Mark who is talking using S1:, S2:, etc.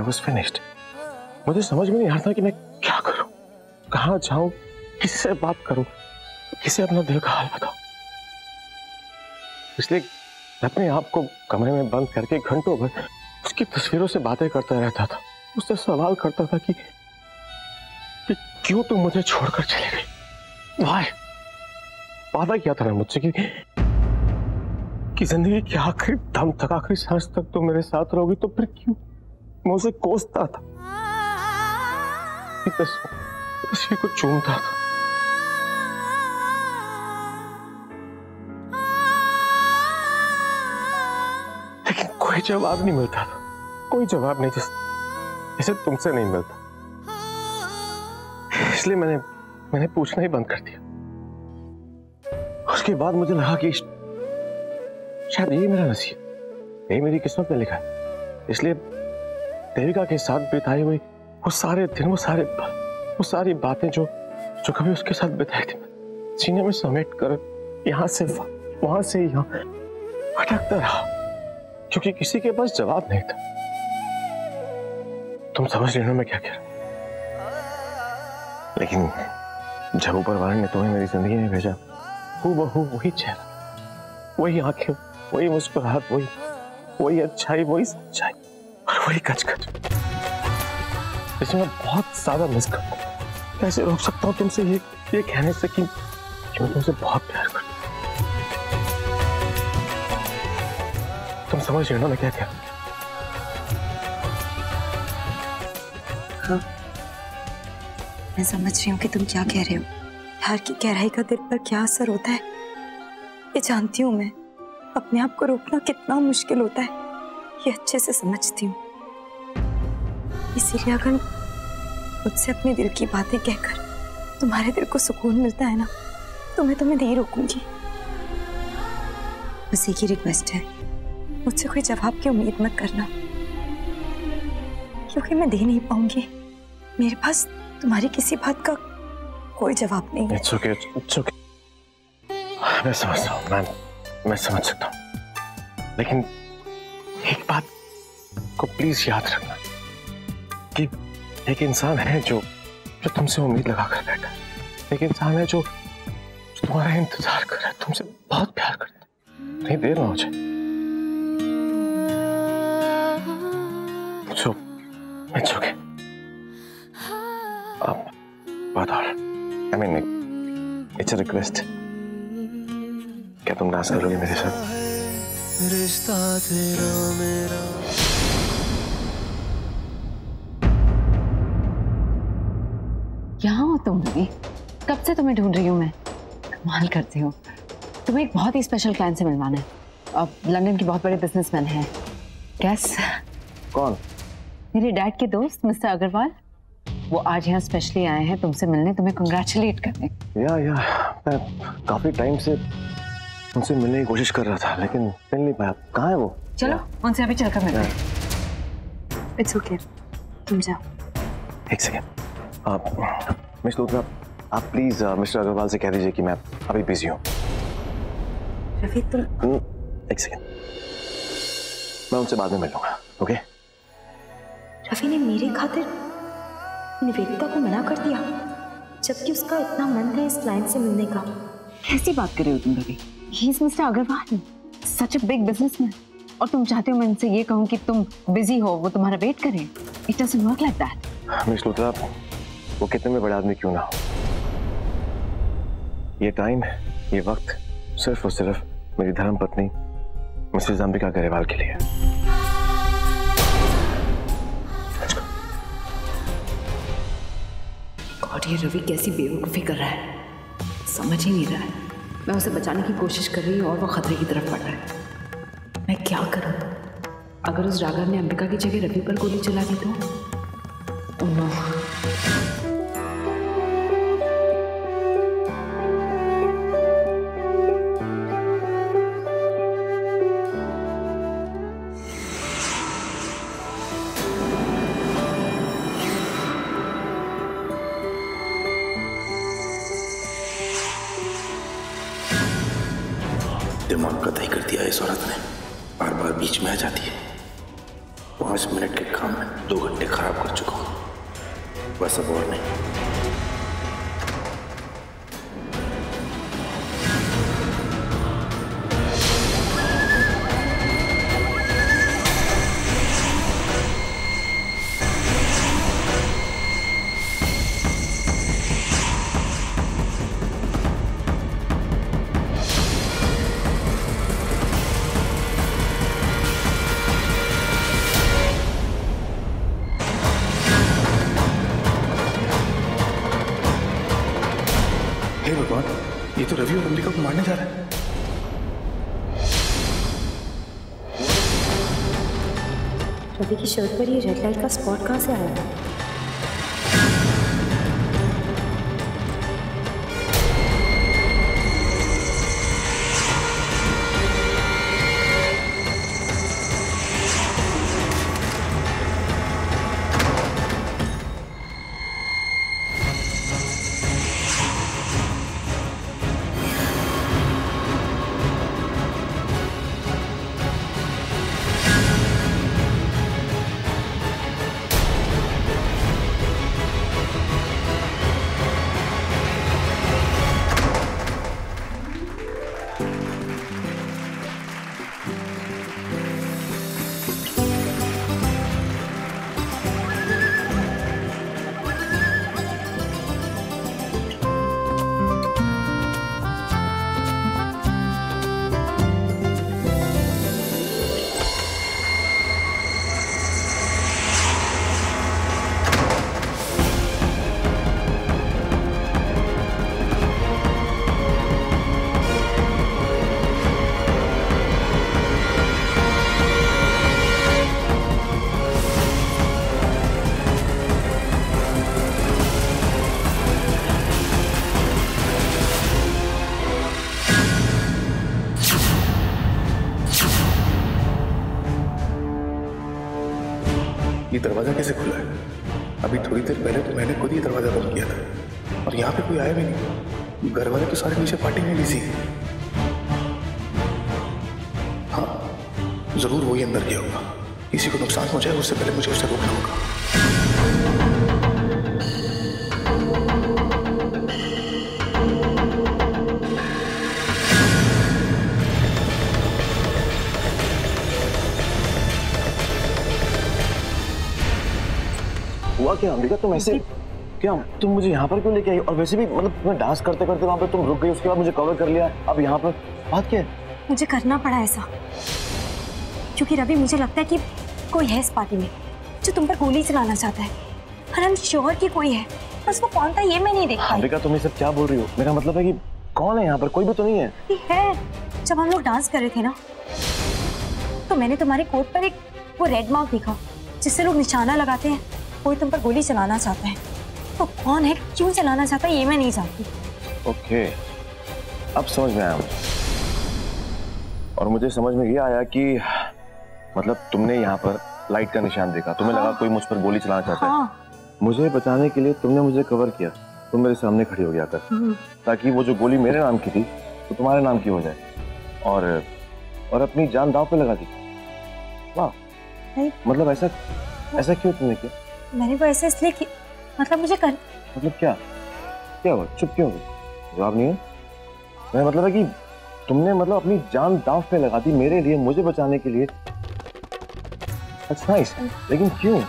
S1: was finished. मुझे समझ में नहीं आ रहा था कि मैं क्या करूं, कहां जाऊं, किससे बात करूं, किसे अपना दिल का हाल बताऊं। इसलिए मैं अपने आप को कमरे में बंद करके घंटों भर उसकी तस्वीरों से बातें करता रहता था। उससे सवाल करता था कि क्यों तुम मुझे छोड़कर चले गई। Why? वादा किया था ना मुझसे कि जिंदगी के आखिरी दम तक, आखिरी सांस तक तुम मेरे साथ रहोगी, तो फिर क्यों? मैं उसे कोसता था, तस्वीर को चूमता था। लेकिन कोई जवाब नहीं मिलता था, कोई जवाब नहीं जैसे तुमसे नहीं मिलता। इसलिए मैंने पूछना ही बंद कर दिया। उसके बाद मुझे लगा कि शायद ये मेरा नसीब, यही मेरी किस्मत में लिखा है। इसलिए देविका के साथ बिताई हुई वो सारे दिन, वो सारी बातें जो कभी उसके साथ बिताई थी, सीने में समेट कर यहाँ से वहां से यहाँ भटकता रहा, क्योंकि किसी के पास जवाब नहीं था। तुम समझ रहे हो मैं क्या कह रहा हूं? लेकिन जब ऊपर वाले ने तुम्हें मेरी जिंदगी में भेजा, वही चेहरा, वही आंखें, वही मुस्कुराहट, वही अच्छाई, वही सच्चाई और वही कचकच, जिसे मैं बहुत ज्यादा मिस करता हूं। कैसे रोक सकता हूँ तुमसे ये कहने से कि मैं तुमसे बहुत प्यार करता हूँ। तुम समझ रहे हो ना मैं क्या कह रहा हूं?
S2: हाँ, मैं समझ रही हूँ कि तुम क्या कह रहे हो। प्यार की गहराई का दिल पर क्या असर होता है ये जानती हूँ मैं। अपने आप को रोकना कितना मुश्किल होता है ये अच्छे से समझती हूँ। इसीलिए अगर मुझसे अपने दिल की बातें कहकर तुम्हारे दिल को सुकून मिलता है ना, तो मैं तुम्हें नहीं रोकूंगी। बस एक ही रिक्वेस्ट है, मुझसे कोई जवाब की उम्मीद मत करना, क्योंकि मैं दे नहीं पाऊंगी। मेरे पास तुम्हारी किसी बात का कोई जवाब नहीं है।
S1: It's okay, it's okay. मैं समझता हूँ, मैं समझ सकता हूँ, लेकिन एक बात को प्लीज याद रखना कि एक इंसान है जो तुमसे उम्मीद लगा कर बैठा है। एक इंसान है जो तुम्हारा इंतजार कर रहा है, तुमसे बहुत प्यार करता है। नहीं देर ना हो जाए। So, it's okay. But I mean, it's a request. क्या तुम डांस करोगे मेरे साथ? रिश्ता तेरा मेरा।
S3: यहाँ हो तुम भी? कब से तुम्हें ढूंढ रही हूँ मैं। कमाल करती हो। तुम्हें एक बहुत ही स्पेशल क्लाइंट से मिलवाना है। अब लंदन की बहुत बड़े बिजनेसमैन हैं। कैस?
S1: कौन?
S3: मेरे डैड के दोस्त मिस्टर अग्रवाल। वो आज यहाँ स्पेशली आए हैं तुमसे मिलने, तुम्हें कंग्रेचुलेट करने।
S1: मैं काफी टाइम से उनसे मिलने की कोशिश कर रहा था, लेकिन मिल नहीं पाया। कहाँ है वो?
S3: चलो उनसे अभी चलकर मिलते हैं।
S2: इट्स ओके, तुम जाओ।
S1: एक सेकेंड, मिस लूथरा, आप प्लीज मिस्टर अग्रवाल से कह दीजिए कि मैं अभी बिजी हूँ।
S2: रफी तुम
S1: एक सेकेंड, मैं उनसे बाद में मिल लूंगा। ओके?
S2: रफी ने मेरे खातिर निवेदिता को मना कर दिया, जबकि उसका इतना मन था इस क्लाइंट से मिलने का।
S3: कैसी बात कर रहे हो तुम Ravi? He is mister Agrawal, such a big businessman. और तुम चाहते हो मैं उनसे ये कहूँ कि तुम बिजी हो, वो तुम्हारा वेट करें? It doesn't work like that.
S1: Miss Luthra, वो कितने में बड़े आदमी क्यों ना हो, ये टाइम, ये वक्त सिर्फ और सिर्फ मेरी धर्मपत्नी मिसेस अंबिका गरेवाल के लिए।
S3: और ये रवि कैसी बेवकूफ़ी कर रहा है, समझ ही नहीं रहा है। मैं उसे बचाने की कोशिश कर रही हूँ और वो खतरे की तरफ बढ़ रहा है। मैं क्या करूँ? अगर उस ड्राइवर ने अंबिका की जगह रवि पर गोली चला दी तो? Oh no.
S4: दिमाग का दही कर दिया इस औरत ने, बार बार बीच में आ जाती है। 5 मिनट के काम में 2 घंटे खराब कर चुका हूँ, बस अब और नहीं। हे भगवान, ये तो रवि और अंबिका को मारने जा रहा है।
S2: रवि की शर्ट पर ये रेड लाइट का स्पॉट कहाँ से आया?
S4: ये दरवाजा कैसे खुला है? अभी थोड़ी देर पहले तो मैंने खुद ही दरवाजा बंद किया था और यहाँ पे कोई आया भी नहीं। घर वाले तो सारे नीचे पार्टी में बिजी। हाँ, जरूर वही अंदर गया होगा। किसी को नुकसान पहुंचाए उससे पहले मुझे उसे रोकना होगा।
S1: हुआ क्या अंबिका, तुम ऐसे क्या, तुम मुझे यहाँ पर क्यों लेके आई? और वैसे भी मतलब मैं डांस करते करते वहाँ पे तुम रुक गई, उसके बाद मुझे कवर कर लिया, अब यहाँ पर बात क्या है?
S2: मुझे करना पड़ा ऐसा क्योंकि रवि, मुझे लगता है कि कोई है इस पार्टी में जो तुम पर गोली चलाना चाहता है और हम श्योर कि कोई है, बस वो कौन था ये मैं नहीं देख पाई।
S1: अंबिका तुम ये सब क्या बोल रही हो? मेरा मतलब है कि कौन है यहाँ पर? कोई भी तो नहीं है।
S2: है, जब हम लोग डांस कर रहे थे ना तो मैंने तुम्हारे कोट पर एक वो रेड मार्क देखा जिससे लोग निशाना लगाते हैं। कोई तुम पर गोली चलाना चाहता है, तो कौन है, क्यों चलाना चाहता है ये मैं नहीं जानती।
S1: ओके, अब समझ में आया मुझे। और मुझे समझ में ये आया कि मतलब तुमने यहाँ पर लाइट का निशान देखा, तुम्हें लगा कोई मुझ पर गोली चलाना चाहता है। मुझे बचाने के लिए तुमने मुझे कवर किया, तुम मेरे सामने खड़ी हो गया कर, ताकि वो जो गोली मेरे नाम की थी तो तुम्हारे नाम की हो जाए, और अपनी जान दांव पे लगा दी। वाह, मतलब ऐसा क्यों तुमने किया?
S2: मैंने वो ऐसे इसलिए कि मतलब मुझे कर,
S1: मतलब क्या हुआ? चुप क्यों हो गई? जवाब नहीं है? मेरा मतलब है कि तुमने मतलब अपनी जान दांव पे लगा दी मेरे लिए, मुझे बचाने के लिए। That's nice, लेकिन क्यों?